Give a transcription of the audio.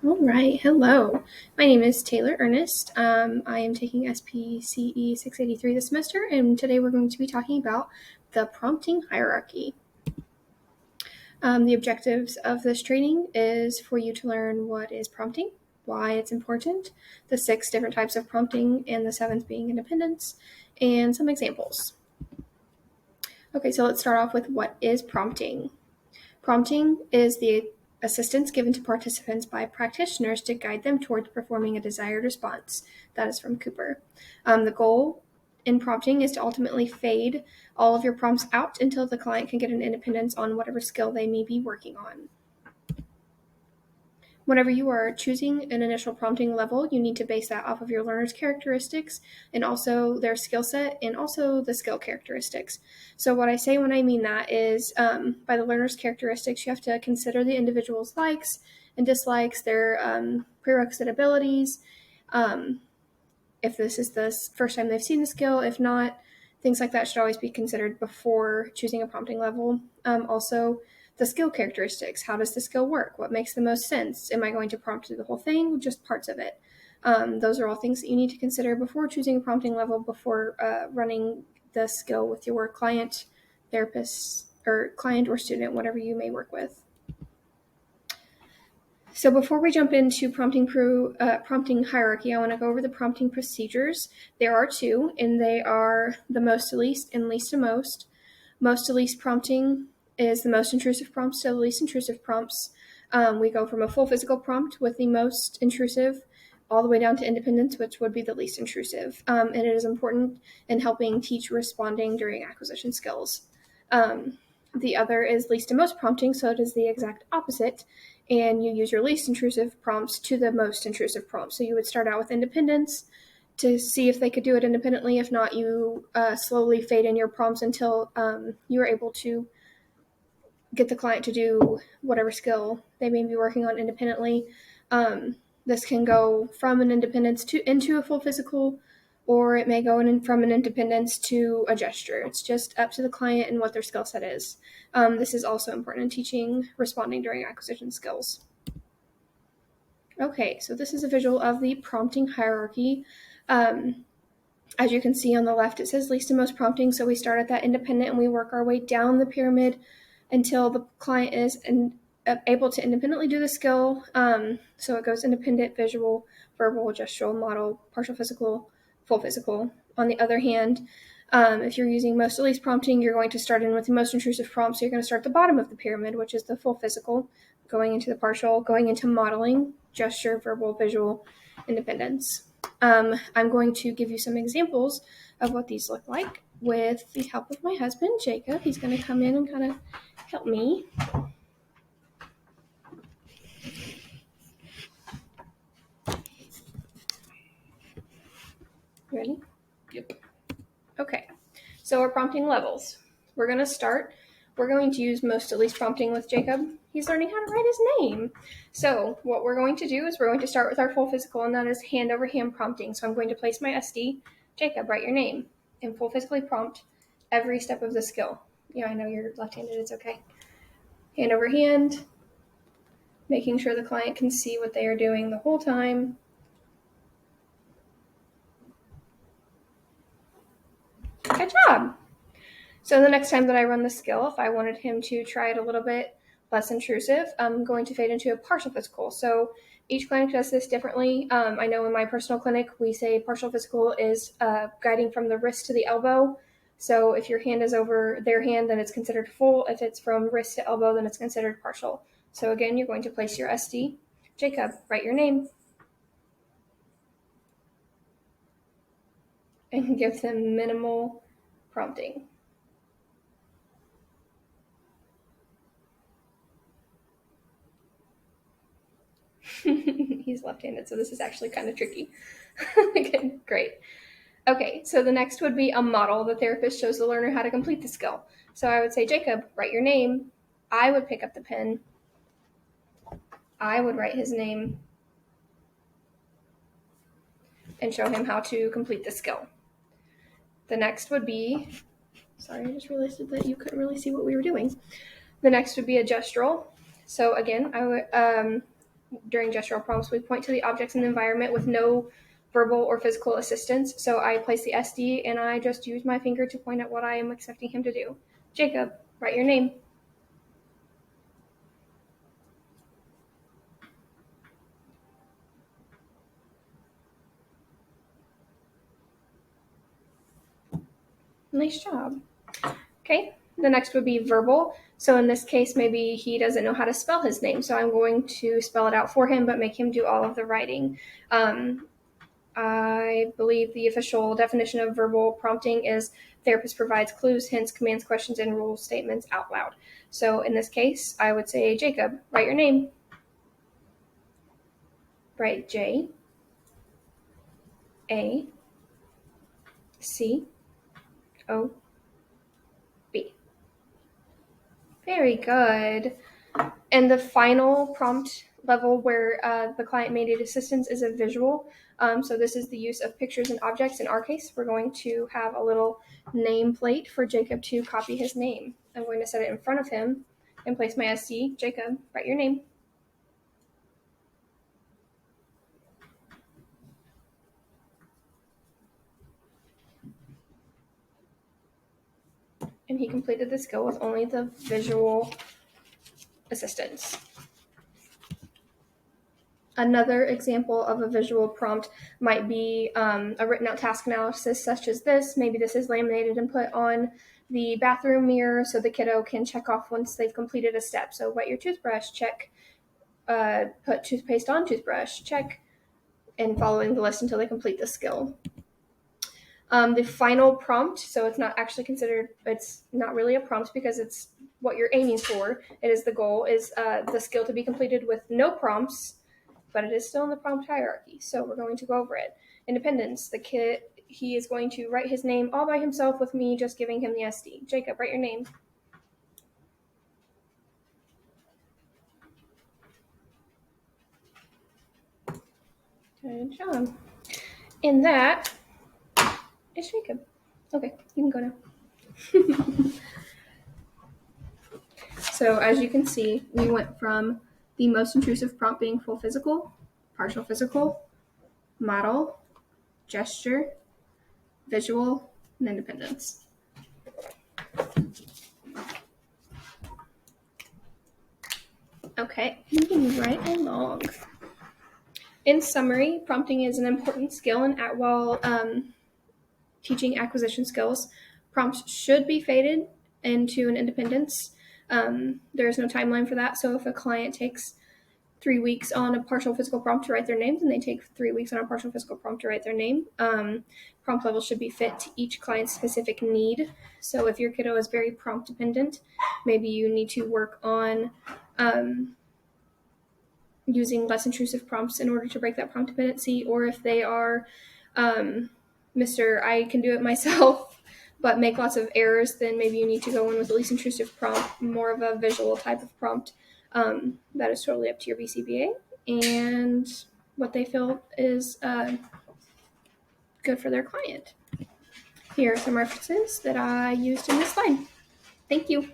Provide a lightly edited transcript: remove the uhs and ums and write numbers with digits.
All right, hello. My name is Taylor Ernest. I am taking SPCE 683 this semester, and today we're going to be talking about the prompting hierarchy. The objectives of this training is for you to learn what is prompting, why it's important, the 6 different types of prompting, and the 7th being independence, and some examples. Okay, so let's start off with what is prompting. Prompting is the assistance given to participants by practitioners to guide them towards performing a desired response. That is from Cooper. The goal in prompting is to ultimately fade all of your prompts out until the client can get an independence on whatever skill they may be working on. Whenever you are choosing an initial prompting level, you need to base that off of your learner's characteristics and also their skill set and also the skill characteristics. So what I say when I mean that is by the learner's characteristics, you have to consider the individual's likes and dislikes, their prerequisite abilities, if this is the first time they've seen the skill, if not, things like that should always be considered before choosing a prompting level. Also, the skill characteristics. How does the skill work? What makes the most sense? Am I going to prompt through the whole thing? Just parts of it. Those are all things that you need to consider before choosing a prompting level, before running the skill with your client, therapist, or client or student, whatever you may work with. So before we jump into prompting hierarchy, I want to go over the prompting procedures. There are 2, and they are the most to least and least to most. Most to least prompting is the most intrusive prompts to the least intrusive prompts. We go from a full physical prompt with the most intrusive all the way down to independence, which would be the least intrusive. And it is important in helping teach responding during acquisition skills. The other is least to most prompting, so it is the exact opposite. And you use your least intrusive prompts to the most intrusive prompts. So you would start out with independence to see if they could do it independently. If not, you slowly fade in your prompts until you are able to get the client to do whatever skill they may be working on independently. This can go from an independence into a full physical, or it may go from an independence to a gesture. It's just up to the client and what their skill set is. This is also important in teaching responding during acquisition skills. Okay, so this is a visual of the prompting hierarchy. As you can see on the left, it says least to most prompting. So we start at that independent and we work our way down the pyramid until the client is able to independently do the skill. So it goes independent, visual, verbal, gestural, model, partial physical, full physical. On the other hand, if you're using most to least prompting, you're going to start in with the most intrusive prompt. So you're going to start at the bottom of the pyramid, which is the full physical, going into the partial, going into modeling, gesture, verbal, visual, independence. I'm going to give you some examples of what these look like with the help of my husband, Jacob. He's going to come in and kind of help me. Ready? Yep. Okay, so our prompting levels. We're going to use most to least prompting with Jacob. He's learning how to write his name. So what we're going to do is we're going to start with our full physical, and that is hand over hand prompting. So I'm going to place my SD. Jacob, write your name, and full physically prompt every step of the skill. Yeah, I know you're left-handed, it's okay. Hand over hand, making sure the client can see what they are doing the whole time. Good job. So the next time that I run the skill, if I wanted him to try it a little bit less intrusive, I'm going to fade into a partial physical. So each clinic does this differently. I know in my personal clinic, we say partial physical is guiding from the wrist to the elbow. So if your hand is over their hand, then it's considered full. If it's from wrist to elbow, then it's considered partial. So again, you're going to place your SD. Jacob, write your name. And give them minimal prompting. He's left-handed, so this is actually kind of tricky. Okay, great. Okay, so the next would be a model. The therapist shows the learner how to complete the skill. So I would say, Jacob, write your name. I would pick up the pen. I would write his name and show him how to complete the skill. The next would be, sorry, I just realized that you couldn't really see what we were doing. The next would be a gestural. So again, I would during gestural prompts, we point to the objects in the environment with no verbal or physical assistance. So I place the SD and I just use my finger to point at what I am expecting him to do. Jacob, write your name. Nice job. Okay, the next would be verbal. So in this case, maybe he doesn't know how to spell his name. So I'm going to spell it out for him, but make him do all of the writing. I believe the official definition of verbal prompting is therapist provides clues, hints, commands, questions, and rule statements out loud. So in this case, I would say, Jacob, write your name. Write J A C O B. Very good. And the final prompt level where the client may need assistance is a visual. So this is the use of pictures and objects. In our case, we're going to have a little nameplate for Jacob to copy his name. I'm going to set it in front of him and place my SD. Jacob, write your name. And he completed the skill with only the visual assistance. Another example of a visual prompt might be a written out task analysis such as this. Maybe this is laminated and put on the bathroom mirror so the kiddo can check off once they've completed a step. So wet your toothbrush, check. Put toothpaste on toothbrush, check. And following the list until they complete the skill. The final prompt, so it's not actually considered, it's not really a prompt because it's what you're aiming for. It is the goal, is the skill to be completed with no prompts, but it is still in the prompt hierarchy. So we're going to go over it. Independence, the kid, he is going to write his name all by himself with me just giving him the SD. Jacob, write your name. Good job. And that is Jacob. Okay, you can go now. So as you can see, we went from the most intrusive prompt being full physical, partial physical, model, gesture, visual, and independence. Okay, moving right along. In summary, prompting is an important skill, and while teaching acquisition skills, prompts should be faded into an independence. There is no timeline for that, so if a client takes 3 weeks on a partial physical prompt to write their names, and they take 3 weeks on a partial physical prompt to write their name. Prompt levels should be fit to each client's specific need. So if your kiddo is very prompt dependent, maybe you need to work on using less intrusive prompts in order to break that prompt dependency. Or if they are Mr. I can do it myself, but make lots of errors, then maybe you need to go in with the least intrusive prompt, more of a visual type of prompt. That is totally up to your BCBA and what they feel is good for their client. Here are some references that I used in this slide. Thank you.